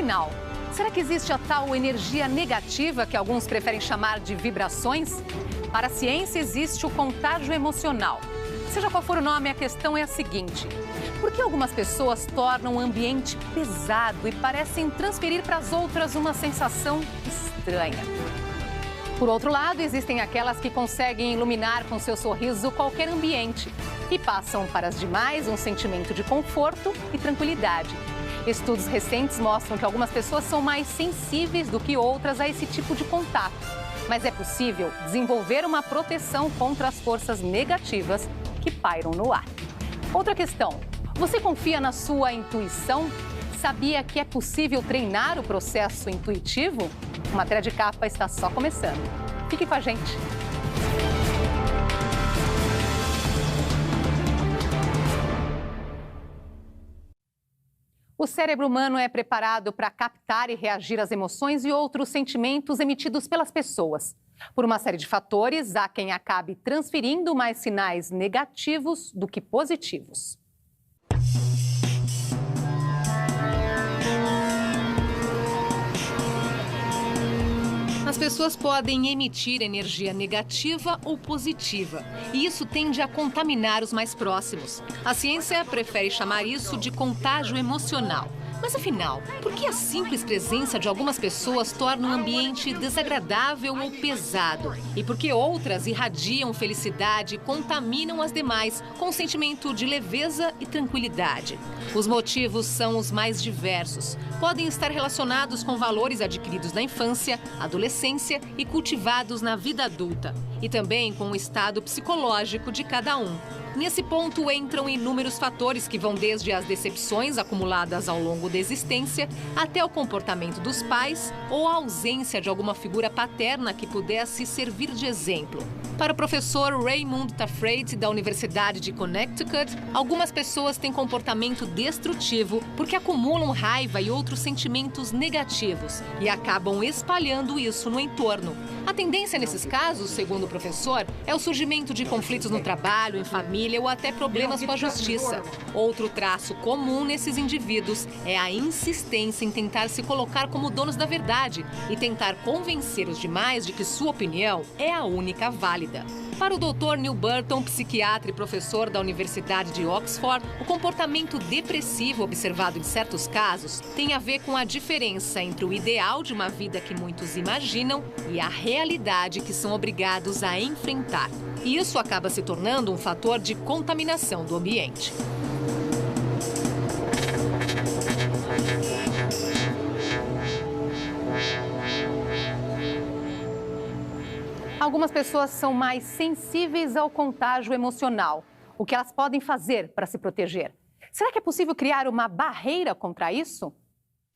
afinal, será que existe a tal energia negativa que alguns preferem chamar de vibrações? Para a ciência, existe o contágio emocional. Seja qual for o nome, a questão é a seguinte: por que algumas pessoas tornam o ambiente pesado e parecem transferir para as outras uma sensação estranha? Por outro lado, existem aquelas que conseguem iluminar com seu sorriso qualquer ambiente e passam para as demais um sentimento de conforto e tranquilidade. Estudos recentes mostram que algumas pessoas são mais sensíveis do que outras a esse tipo de contato. Mas é possível desenvolver uma proteção contra as forças negativas que pairam no ar. Outra questão: você confia na sua intuição? Sabia que é possível treinar o processo intuitivo? O Matéria de Capa está só começando. Fique com a gente. O cérebro humano é preparado para captar e reagir às emoções e outros sentimentos emitidos pelas pessoas. Por uma série de fatores, há quem acabe transferindo mais sinais negativos do que positivos. As pessoas podem emitir energia negativa ou positiva, e isso tende a contaminar os mais próximos. A ciência prefere chamar isso de contágio emocional. Mas afinal, por que a simples presença de algumas pessoas torna o ambiente desagradável ou pesado? E por que outras irradiam felicidade e contaminam as demais com um sentimento de leveza e tranquilidade? Os motivos são os mais diversos. Podem estar relacionados com valores adquiridos na infância, adolescência e cultivados na vida adulta. E também com o estado psicológico de cada um. Nesse ponto entram inúmeros fatores que vão desde as decepções acumuladas ao longo da existência até o comportamento dos pais ou a ausência de alguma figura paterna que pudesse servir de exemplo. Para o professor Raymond Tafrate, da Universidade de Connecticut, algumas pessoas têm comportamento destrutivo porque acumulam raiva e outros sentimentos negativos e acabam espalhando isso no entorno. A tendência nesses casos, segundo o professor, é o surgimento de conflitos no trabalho, em família ou até problemas com a justiça. Outro traço comum nesses indivíduos é a insistência em tentar se colocar como donos da verdade e tentar convencer os demais de que sua opinião é a única válida. Para o Dr. Neil Burton, psiquiatra e professor da Universidade de Oxford, o comportamento depressivo observado em certos casos tem a ver com a diferença entre o ideal de uma vida que muitos imaginam e a realidade que são obrigados a enfrentar. E isso acaba se tornando um fator de contaminação do ambiente. Algumas pessoas são mais sensíveis ao contágio emocional. O que elas podem fazer para se proteger? Será que é possível criar uma barreira contra isso?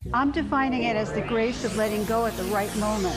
I'm defining it as the grace of letting go at the right moment.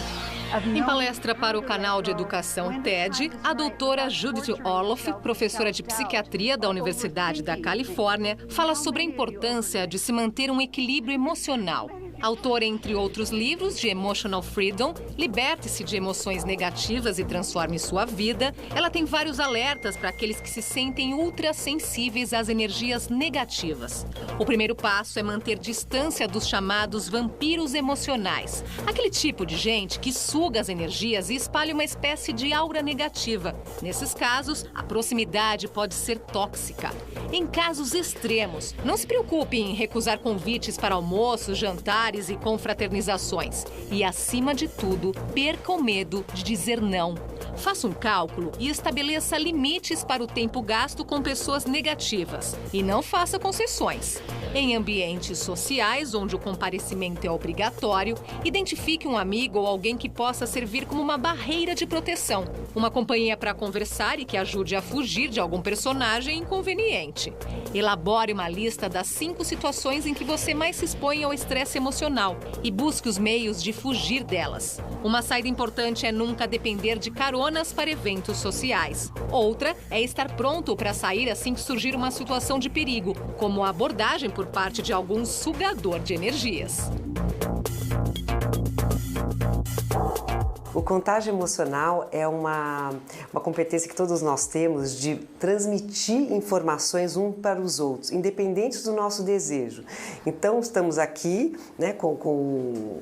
Em palestra para o canal de educação TED, a doutora Judith Orloff, professora de psiquiatria da Universidade da Califórnia, fala sobre a importância de se manter um equilíbrio emocional. Autora, entre outros livros, de Emotional Freedom, Liberte-se de emoções negativas e transforme sua vida, ela tem vários alertas para aqueles que se sentem ultrassensíveis às energias negativas. O primeiro passo é manter distância dos chamados vampiros emocionais, aquele tipo de gente que suga as energias e espalha uma espécie de aura negativa. Nesses casos, a proximidade pode ser tóxica. Em casos extremos, não se preocupe em recusar convites para almoços, jantares e confraternizações. E, acima de tudo, perca o medo de dizer não. Faça um cálculo e estabeleça limites para o tempo gasto com pessoas negativas. E não faça concessões. Em ambientes sociais, onde o comparecimento é obrigatório, identifique um amigo ou alguém que possa servir como uma barreira de proteção. Uma companhia para conversar e que ajude a fugir de algum personagem inconveniente. Elabore uma lista das 5 situações em que você mais se expõe ao estresse emocional e busque os meios de fugir delas. Uma saída importante é nunca depender de caronas para eventos sociais. Outra é estar pronto para sair assim que surgir uma situação de perigo, como a abordagem por parte de algum sugador de energias. O contágio emocional é uma competência que todos nós temos de transmitir informações um para os outros, independente do nosso desejo. Então, estamos aqui, né, com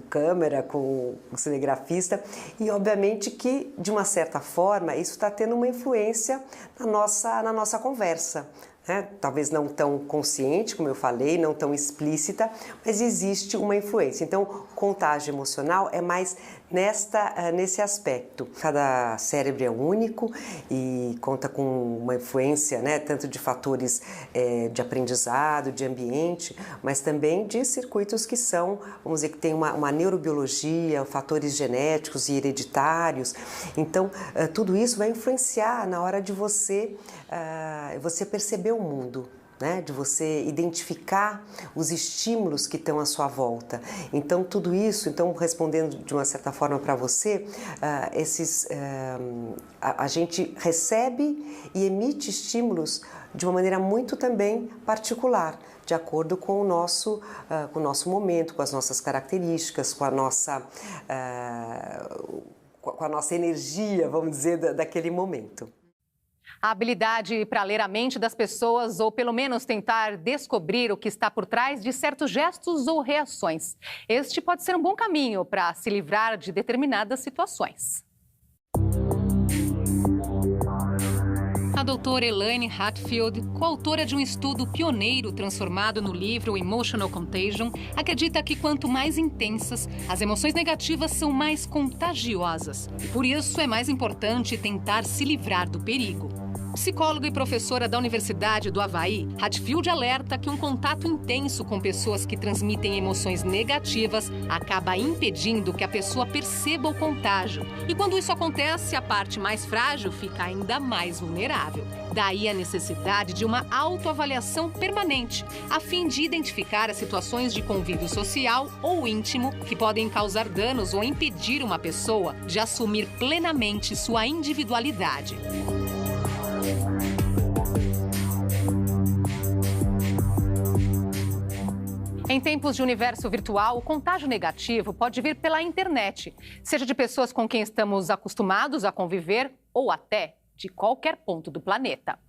câmera, com cinegrafista, e obviamente que, de uma certa forma, isso está tendo uma influência na nossa conversa. Talvez não tão consciente, como eu falei, não tão explícita, mas existe uma influência. Então, contágio emocional é mais nesse aspecto. Cada cérebro é único e conta com uma influência, né, tanto de fatores de aprendizado, de ambiente, mas também de circuitos que são, vamos dizer, que tem uma neurobiologia, fatores genéticos e hereditários. Então, tudo isso vai influenciar na hora de você perceber o mundo, né? De você identificar os estímulos que estão à sua volta. Então, tudo isso, respondendo de uma certa forma para você, a gente recebe e emite estímulos de uma maneira muito também particular, de acordo com o nosso momento, com as nossas características, com a nossa energia, vamos dizer, daquele momento. A habilidade para ler a mente das pessoas, ou pelo menos tentar descobrir o que está por trás de certos gestos ou reações. Este pode ser um bom caminho para se livrar de determinadas situações. A doutora Elaine Hatfield, coautora de um estudo pioneiro transformado no livro Emotional Contagion, acredita que quanto mais intensas, as emoções negativas são mais contagiosas. E por isso é mais importante tentar se livrar do perigo. Psicóloga e professora da Universidade do Havaí, Hatfield alerta que um contato intenso com pessoas que transmitem emoções negativas acaba impedindo que a pessoa perceba o contágio. E quando isso acontece, a parte mais frágil fica ainda mais vulnerável. Daí a necessidade de uma autoavaliação permanente, a fim de identificar as situações de convívio social ou íntimo que podem causar danos ou impedir uma pessoa de assumir plenamente sua individualidade. Em tempos de universo virtual, o contágio negativo pode vir pela internet, seja de pessoas com quem estamos acostumados a conviver ou até de qualquer ponto do planeta.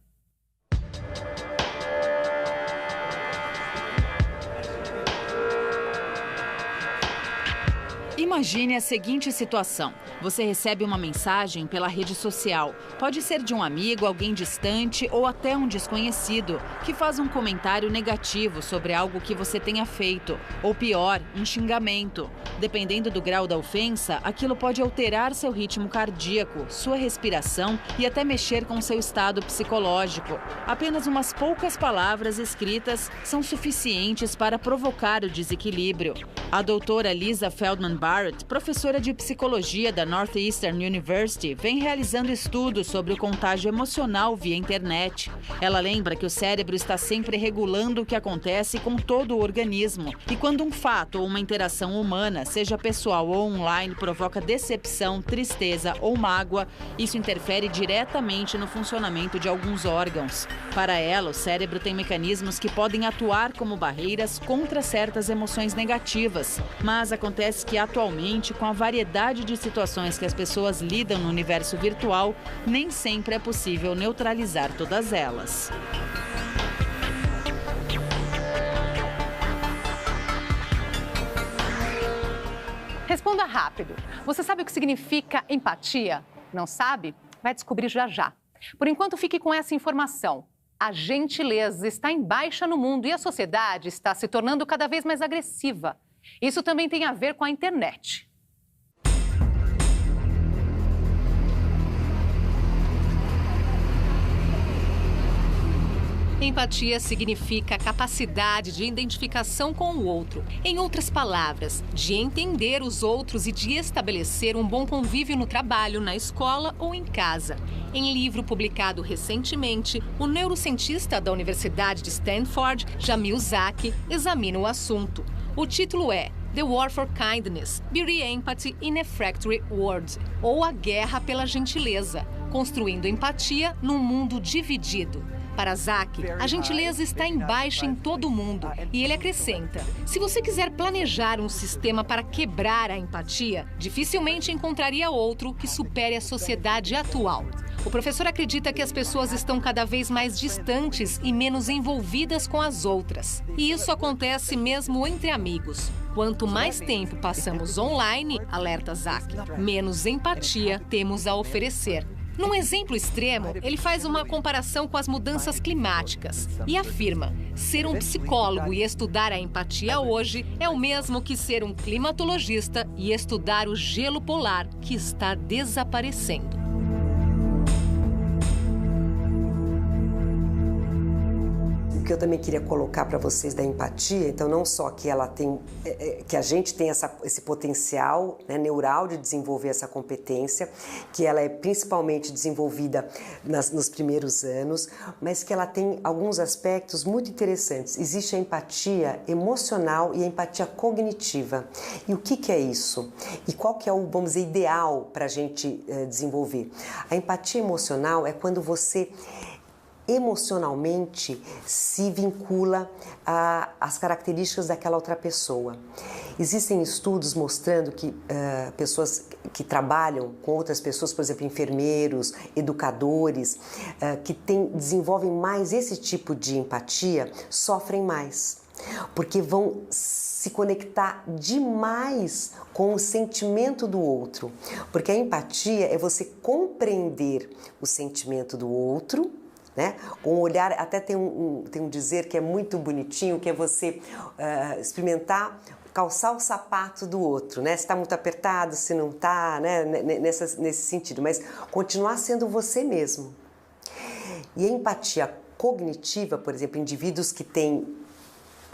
Imagine a seguinte situação. Você recebe uma mensagem pela rede social. Pode ser de um amigo, alguém distante ou até um desconhecido, que faz um comentário negativo sobre algo que você tenha feito. Ou pior, um xingamento. Dependendo do grau da ofensa, aquilo pode alterar seu ritmo cardíaco, sua respiração e até mexer com seu estado psicológico. Apenas umas poucas palavras escritas são suficientes para provocar o desequilíbrio. A doutora Lisa Feldman Barrett, professora de psicologia da Northeastern University, vem realizando estudos sobre o contágio emocional via internet. Ela lembra que o cérebro está sempre regulando o que acontece com todo o organismo. E quando um fato ou uma interação humana, seja pessoal ou online, provoca decepção, tristeza ou mágoa, isso interfere diretamente no funcionamento de alguns órgãos. Para ela, o cérebro tem mecanismos que podem atuar como barreiras contra certas emoções negativas. Mas acontece que atualmente, com a variedade de situações que as pessoas lidam no universo virtual, nem sempre é possível neutralizar todas elas. Responda rápido. Você sabe o que significa empatia? Não sabe? Vai descobrir já já. Por enquanto, fique com essa informação. A gentileza está em baixa no mundo e a sociedade está se tornando cada vez mais agressiva. Isso também tem a ver com a internet. Empatia significa a capacidade de identificação com o outro. Em outras palavras, de entender os outros e de estabelecer um bom convívio no trabalho, na escola ou em casa. Em livro publicado recentemente, o neurocientista da Universidade de Stanford, Jamil Zaki, examina o assunto. O título é The War for Kindness, Beauty Empathy in a Fractured World, ou A Guerra pela Gentileza, construindo empatia num mundo dividido. Para Zach, a gentileza está em baixa em todo o mundo. E ele acrescenta: se você quiser planejar um sistema para quebrar a empatia, dificilmente encontraria outro que supere a sociedade atual. O professor acredita que as pessoas estão cada vez mais distantes e menos envolvidas com as outras. E isso acontece mesmo entre amigos. Quanto mais tempo passamos online, alerta Zach, menos empatia temos a oferecer. Num exemplo extremo, ele faz uma comparação com as mudanças climáticas e afirma: ser um psicólogo e estudar a empatia hoje é o mesmo que ser um climatologista e estudar o gelo polar que está desaparecendo. Que eu também queria colocar para vocês da empatia, então não só que ela tem, que a gente tem esse potencial, né, neural de desenvolver essa competência, que ela é principalmente desenvolvida nos primeiros anos, mas que ela tem alguns aspectos muito interessantes. Existe a empatia emocional e a empatia cognitiva. E o que é isso? E qual que é o, vamos dizer, ideal para a gente desenvolver? A empatia emocional é quando você emocionalmente se vincula às características daquela outra pessoa. Existem estudos mostrando que pessoas que trabalham com outras pessoas, por exemplo, enfermeiros, educadores, que desenvolvem mais esse tipo de empatia, sofrem mais, porque vão se conectar demais com o sentimento do outro. Porque a empatia é você compreender o sentimento do outro, né? Com um olhar, até tem um dizer que é muito bonitinho, que é você experimentar calçar o sapato do outro, né? Se está muito apertado, se não está, né? Nesse sentido, mas continuar sendo você mesmo. E a empatia cognitiva, por exemplo, indivíduos que têm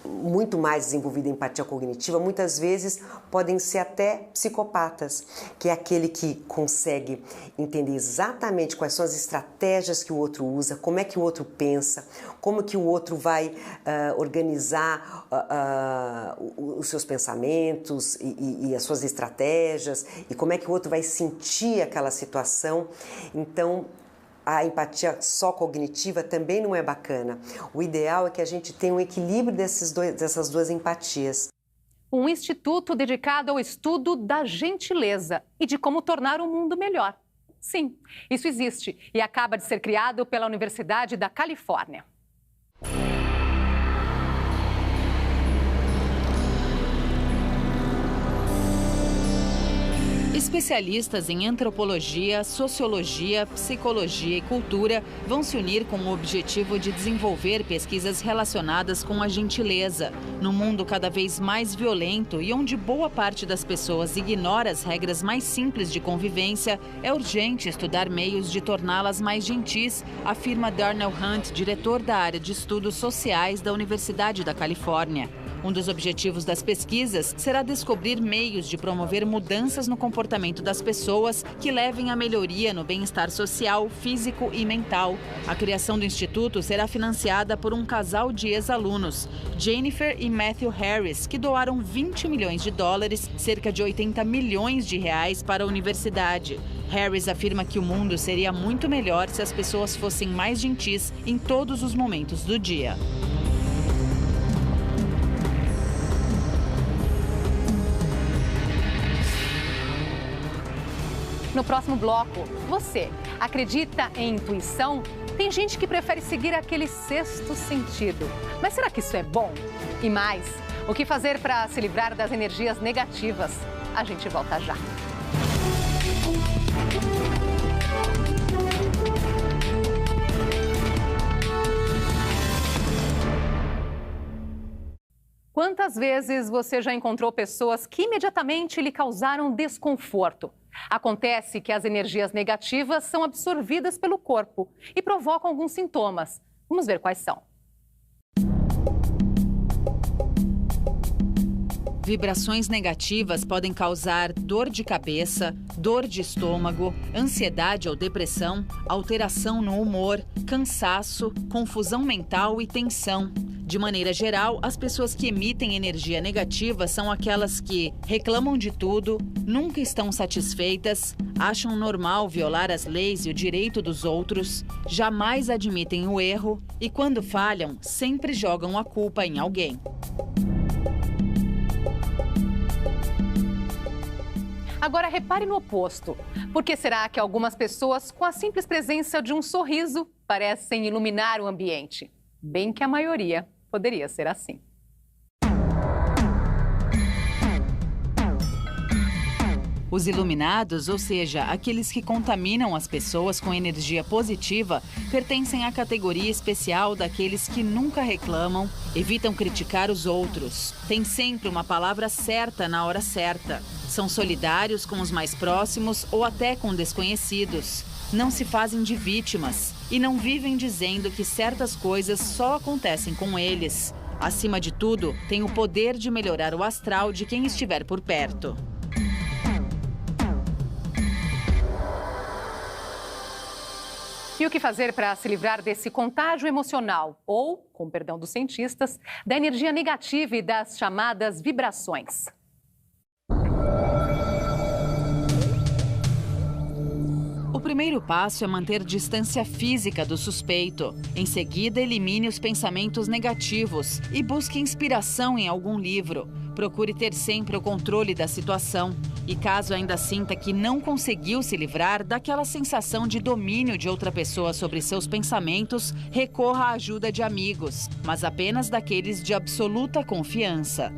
muito mais desenvolvida empatia cognitiva, muitas vezes podem ser até psicopatas, que é aquele que consegue entender exatamente quais são as estratégias que o outro usa, como é que o outro pensa, como que o outro vai organizar os seus pensamentos e as suas estratégias, e como é que o outro vai sentir aquela situação. Então, a empatia só cognitiva também não é bacana. O ideal é que a gente tenha um equilíbrio dessas duas empatias. Um instituto dedicado ao estudo da gentileza e de como tornar o mundo melhor. Sim, isso existe e acaba de ser criado pela Universidade da Califórnia. Especialistas em antropologia, sociologia, psicologia e cultura vão se unir com o objetivo de desenvolver pesquisas relacionadas com a gentileza. No mundo cada vez mais violento e onde boa parte das pessoas ignora as regras mais simples de convivência, é urgente estudar meios de torná-las mais gentis, afirma Darnell Hunt, diretor da área de estudos sociais da Universidade da Califórnia. Um dos objetivos das pesquisas será descobrir meios de promover mudanças no comportamento das pessoas que levem à melhoria no bem-estar social, físico e mental. A criação do instituto será financiada por um casal de ex-alunos, Jennifer e Matthew Harris, que doaram $20 milhões, cerca de 80 milhões de reais para a universidade. Harris afirma que o mundo seria muito melhor se as pessoas fossem mais gentis em todos os momentos do dia. No próximo bloco, você acredita em intuição? Tem gente que prefere seguir aquele sexto sentido. Mas será que isso é bom? E mais, o que fazer para se livrar das energias negativas? A gente volta já. Quantas vezes você já encontrou pessoas que imediatamente lhe causaram desconforto? Acontece que as energias negativas são absorvidas pelo corpo e provocam alguns sintomas. Vamos ver quais são. Vibrações negativas podem causar dor de cabeça, dor de estômago, ansiedade ou depressão, alteração no humor, cansaço, confusão mental e tensão. De maneira geral, as pessoas que emitem energia negativa são aquelas que reclamam de tudo, nunca estão satisfeitas, acham normal violar as leis e o direito dos outros, jamais admitem o erro e, quando falham, sempre jogam a culpa em alguém. Agora repare no oposto. Por que será que algumas pessoas, com a simples presença de um sorriso, parecem iluminar o ambiente? Bem que a maioria poderia ser assim. Os iluminados, ou seja, aqueles que contaminam as pessoas com energia positiva, pertencem à categoria especial daqueles que nunca reclamam, evitam criticar os outros, têm sempre uma palavra certa na hora certa, são solidários com os mais próximos ou até com desconhecidos, não se fazem de vítimas e não vivem dizendo que certas coisas só acontecem com eles. Acima de tudo, têm o poder de melhorar o astral de quem estiver por perto. E o que fazer para se livrar desse contágio emocional ou, com perdão dos cientistas, da energia negativa e das chamadas vibrações? O primeiro passo é manter distância física do suspeito. Em seguida, elimine os pensamentos negativos e busque inspiração em algum livro. Procure ter sempre o controle da situação. E caso ainda sinta que não conseguiu se livrar daquela sensação de domínio de outra pessoa sobre seus pensamentos, recorra à ajuda de amigos, mas apenas daqueles de absoluta confiança.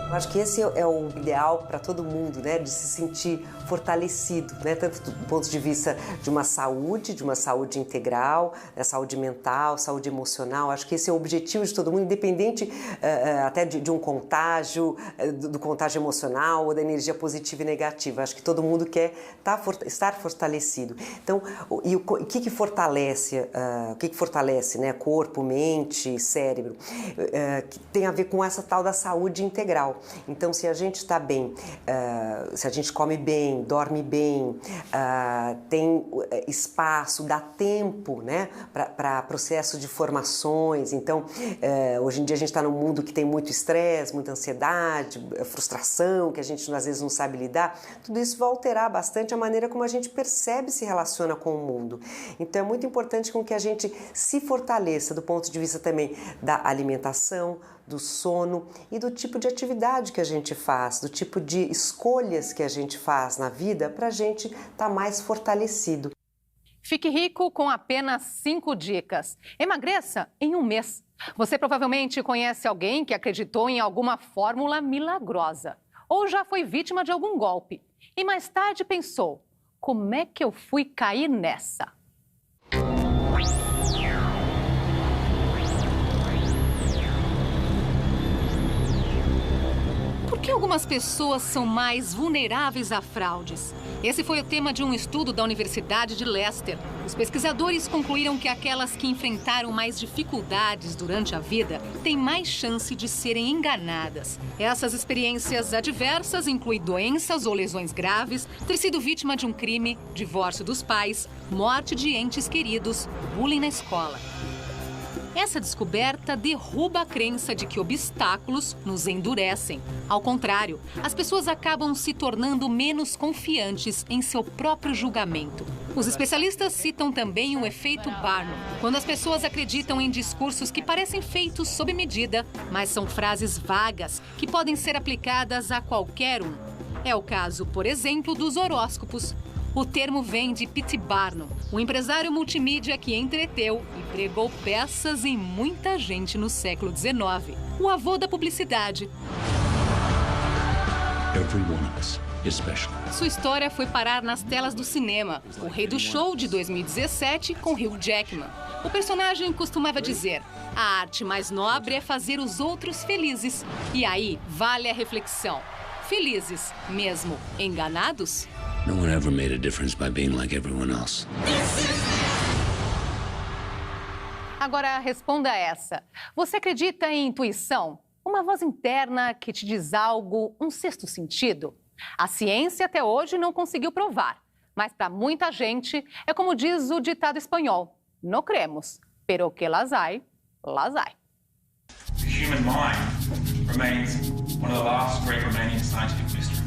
Eu acho que esse é o ideal para todo mundo, né? De se sentir fortalecido, né? Tanto do ponto de vista de uma saúde integral, né? Saúde mental, saúde emocional. Acho que esse é o objetivo de todo mundo, independente até de um contágio, do contágio emocional ou da energia positiva e negativa. Acho que todo mundo quer estar fortalecido. Então, o que fortalece? O que fortalece, né? Corpo, mente, cérebro? Que tem a ver com essa tal da saúde integral. Então, se a gente está bem, se a gente come bem, dorme bem, tem espaço, dá tempo, né, para processo de formações. Então, hoje em dia a gente está num mundo que tem muito estresse, muita ansiedade, frustração, que a gente às vezes não sabe lidar. Tudo isso vai alterar bastante a maneira como a gente percebe e se relaciona com o mundo. Então, é muito importante com que a gente se fortaleça do ponto de vista também da alimentação, do sono e do tipo de atividade que a gente faz, do tipo de escolhas que a gente faz na vida para a gente estar mais fortalecido. Fique rico com apenas 5 dicas. Emagreça em 1 mês. Você provavelmente conhece alguém que acreditou em alguma fórmula milagrosa ou já foi vítima de algum golpe e mais tarde pensou: como é que eu fui cair nessa? Por que algumas pessoas são mais vulneráveis a fraudes? Esse foi o tema de um estudo da Universidade de Leicester. Os pesquisadores concluíram que aquelas que enfrentaram mais dificuldades durante a vida têm mais chance de serem enganadas. Essas experiências adversas incluem doenças ou lesões graves, ter sido vítima de um crime, divórcio dos pais, morte de entes queridos, bullying na escola. Essa descoberta derruba a crença de que obstáculos nos endurecem. Ao contrário, as pessoas acabam se tornando menos confiantes em seu próprio julgamento. Os especialistas citam também o efeito Barnum, quando as pessoas acreditam em discursos que parecem feitos sob medida, mas são frases vagas que podem ser aplicadas a qualquer um. É o caso, por exemplo, dos horóscopos. O termo vem de P.T. Barnum, um empresário multimídia que entreteu e pregou peças em muita gente no século XIX. O avô da publicidade. Every one of us is special. Sua história foi parar nas telas do cinema. O Rei do Show, de 2017, com Hugh Jackman. O personagem costumava dizer: a arte mais nobre é fazer os outros felizes. E aí, vale a reflexão. Felizes, mesmo enganados? No one ever made a difference by being like everyone else. Agora responda essa. Você acredita em intuição? Uma voz interna que te diz algo, um sexto sentido? A ciência até hoje não conseguiu provar, Mas para muita gente, é como diz o ditado espanhol: no creemos, pero que las hay, las hay. The human mind remains one of the last great remaining scientific mysteries.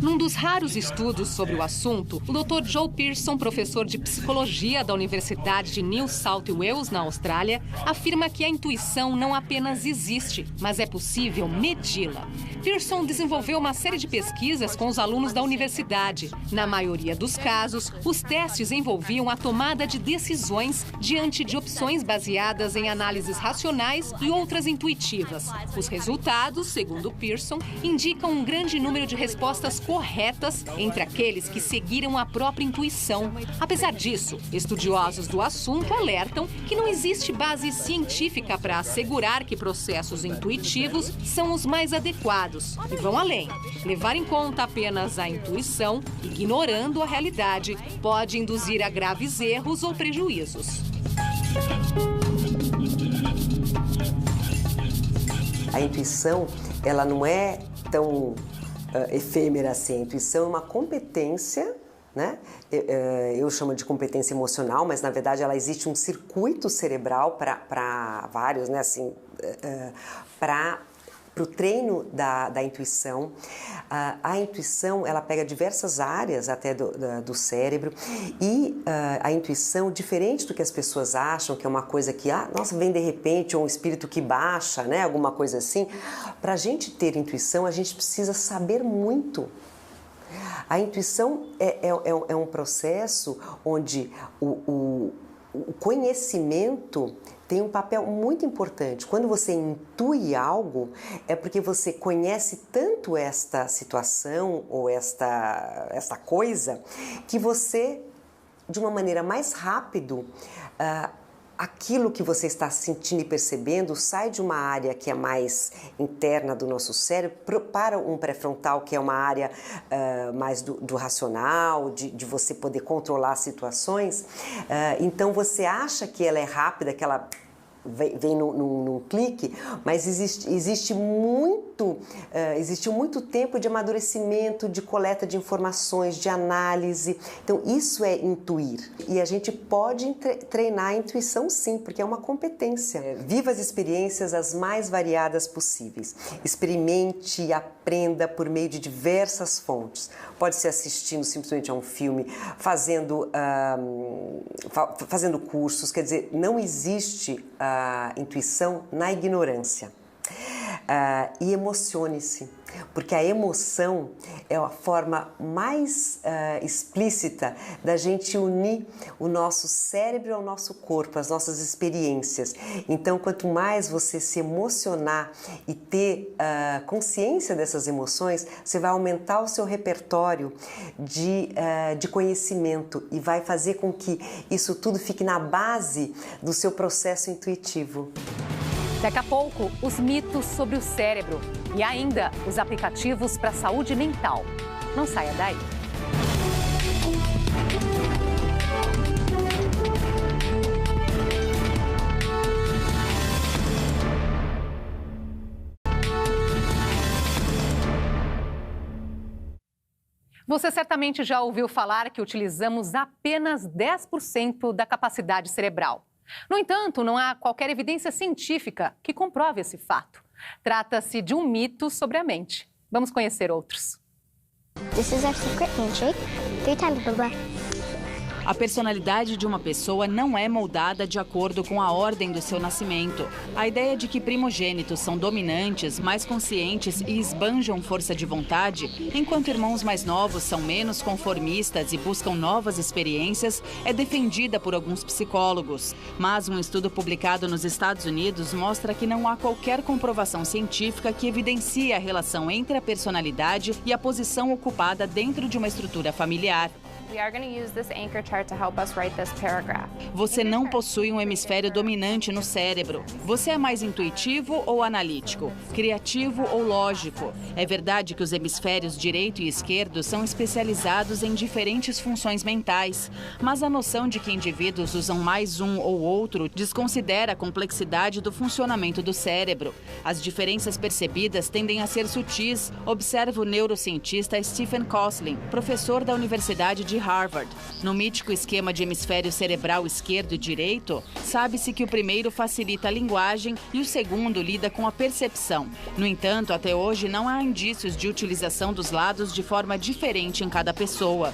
Num dos raros estudos sobre o assunto, o Dr. Joe Pearson, professor de psicologia da Universidade de New South Wales, na Austrália, afirma que a intuição não apenas existe, mas é possível medi-la. Pearson desenvolveu uma série de pesquisas com os alunos da universidade. Na maioria dos casos, os testes envolviam a tomada de decisões diante de opções baseadas em análises racionais e outras intuitivas. Os resultados, segundo Pearson, indicam um grande número de respostas corretas entre aqueles que seguiram a própria intuição. Apesar disso, estudiosos do assunto alertam que não existe base científica para assegurar que processos intuitivos são os mais adequados e vão além. Levar em conta apenas a intuição, ignorando a realidade, pode induzir a graves erros ou prejuízos. A intuição, ela não é tão efêmera assim. A intuição é uma competência, né? Eu chamo de competência emocional, mas na verdade ela existe um circuito cerebral para vários, né? Assim, para o treino da intuição. A intuição, ela pega diversas áreas até do cérebro e a intuição, diferente do que as pessoas acham, que é uma coisa que, nossa, vem de repente, ou um espírito que baixa, né, alguma coisa assim. Para a gente ter intuição, a gente precisa saber muito. A intuição é um processo onde o conhecimento tem um papel muito importante. Quando você intui algo, é porque você conhece tanto esta situação ou esta coisa que você, de uma maneira mais rápida, aquilo que você está sentindo e percebendo sai de uma área que é mais interna do nosso cérebro para um pré-frontal, que é uma área mais do racional, de você poder controlar situações. Então você acha que ela é rápida, que ela vem num clique, mas existiu muito tempo de amadurecimento, de coleta de informações, de análise. Então isso é intuir. E a gente pode treinar a intuição sim, porque é uma competência. Viva as experiências as mais variadas possíveis. Experimente e aprenda por meio de diversas fontes. Pode ser assistindo simplesmente a um filme, fazendo cursos, quer dizer, não existe intuição na ignorância. E emocione-se, porque a emoção é a forma mais explícita da gente unir o nosso cérebro ao nosso corpo, as nossas experiências. Então, quanto mais você se emocionar e ter consciência dessas emoções, você vai aumentar o seu repertório de conhecimento e vai fazer com que isso tudo fique na base do seu processo intuitivo. Daqui a pouco, os mitos sobre o cérebro e ainda os aplicativos para a saúde mental. Não saia daí. Você certamente já ouviu falar que utilizamos apenas 10% da capacidade cerebral. No entanto, não há qualquer evidência científica que comprove esse fato. Trata-se de um mito sobre a mente. Vamos conhecer outros. This is our secret handshake. 3 times, bye-bye. A personalidade de uma pessoa não é moldada de acordo com a ordem do seu nascimento. A ideia de que primogênitos são dominantes, mais conscientes e esbanjam força de vontade, enquanto irmãos mais novos são menos conformistas e buscam novas experiências, é defendida por alguns psicólogos. Mas um estudo publicado nos Estados Unidos mostra que não há qualquer comprovação científica que evidencie a relação entre a personalidade e a posição ocupada dentro de uma estrutura familiar. Você não possui um hemisfério dominante no cérebro. Você é mais intuitivo ou analítico? Criativo ou lógico? É verdade que os hemisférios direito e esquerdo são especializados em diferentes funções mentais, mas a noção de que indivíduos usam mais um ou outro desconsidera a complexidade do funcionamento do cérebro. As diferenças percebidas tendem a ser sutis, observa o neurocientista Stephen Kosslyn, professor da Universidade de Harvard. No mítico esquema de hemisfério cerebral esquerdo e direito, sabe-se que o primeiro facilita a linguagem e o segundo lida com a percepção. No entanto, até hoje não há indícios de utilização dos lados de forma diferente em cada pessoa.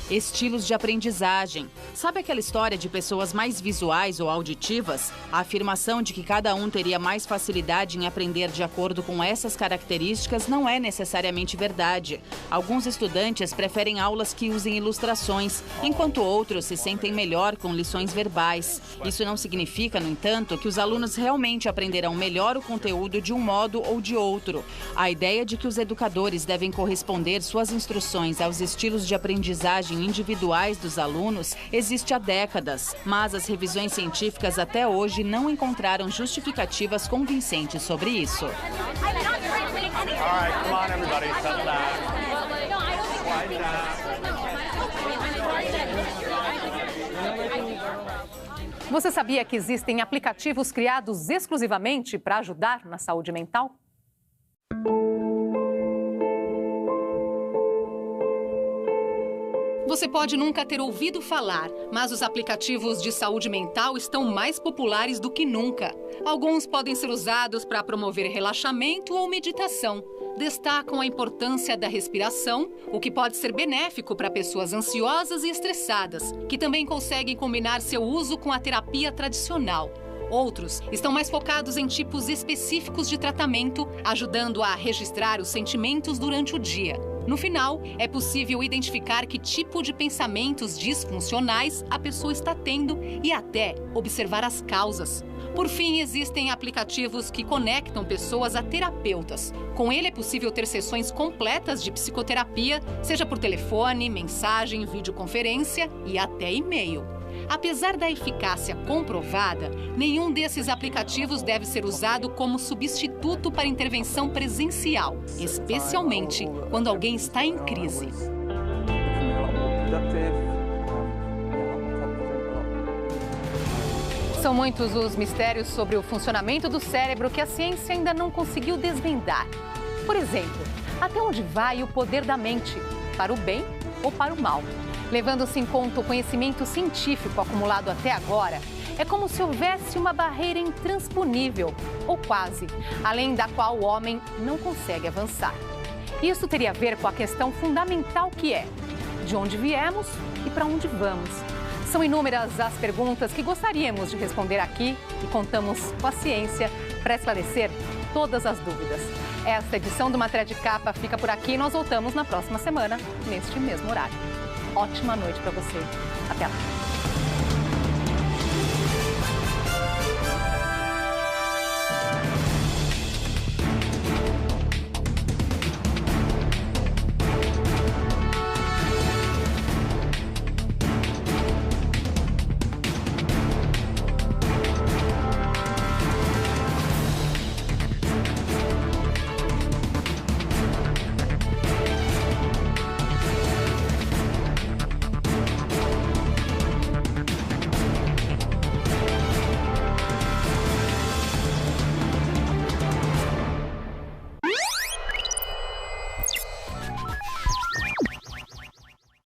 Estilos de aprendizagem. Sabe aquela história de pessoas mais visuais ou auditivas? A afirmação de que cada um teria mais facilidade em aprender de acordo com essas características não é necessariamente verdade. Alguns estudantes preferem aulas que usem ilustrações, enquanto outros se sentem melhor com lições verbais. Isso não significa, no entanto, que os alunos realmente aprenderão melhor o conteúdo de um modo ou de outro. A ideia de que os educadores devem corresponder suas instruções aos estilos de aprendizagem individuais dos alunos existe há décadas, mas as revisões científicas até hoje não encontraram justificativas convincentes sobre isso. Você sabia que existem aplicativos criados exclusivamente para ajudar na saúde mental? Você pode nunca ter ouvido falar, mas os aplicativos de saúde mental estão mais populares do que nunca. Alguns podem ser usados para promover relaxamento ou meditação. Destacam a importância da respiração, o que pode ser benéfico para pessoas ansiosas e estressadas, que também conseguem combinar seu uso com a terapia tradicional. Outros estão mais focados em tipos específicos de tratamento, ajudando a registrar os sentimentos durante o dia. No final, é possível identificar que tipo de pensamentos disfuncionais a pessoa está tendo e até observar as causas. Por fim, existem aplicativos que conectam pessoas a terapeutas. Com ele é possível ter sessões completas de psicoterapia, seja por telefone, mensagem, videoconferência e até e-mail. Apesar da eficácia comprovada, nenhum desses aplicativos deve ser usado como substituto para intervenção presencial, especialmente quando alguém está em crise. São muitos os mistérios sobre o funcionamento do cérebro que a ciência ainda não conseguiu desvendar. Por exemplo, até onde vai o poder da mente? Para o bem ou para o mal? Levando-se em conta o conhecimento científico acumulado até agora, é como se houvesse uma barreira intransponível, ou quase, além da qual o homem não consegue avançar. Isso teria a ver com a questão fundamental que é: de onde viemos e para onde vamos? São inúmeras as perguntas que gostaríamos de responder aqui e contamos com a ciência para esclarecer todas as dúvidas. Esta edição do Matéria de Capa fica por aqui e nós voltamos na próxima semana, neste mesmo horário. Ótima noite para você. Até lá.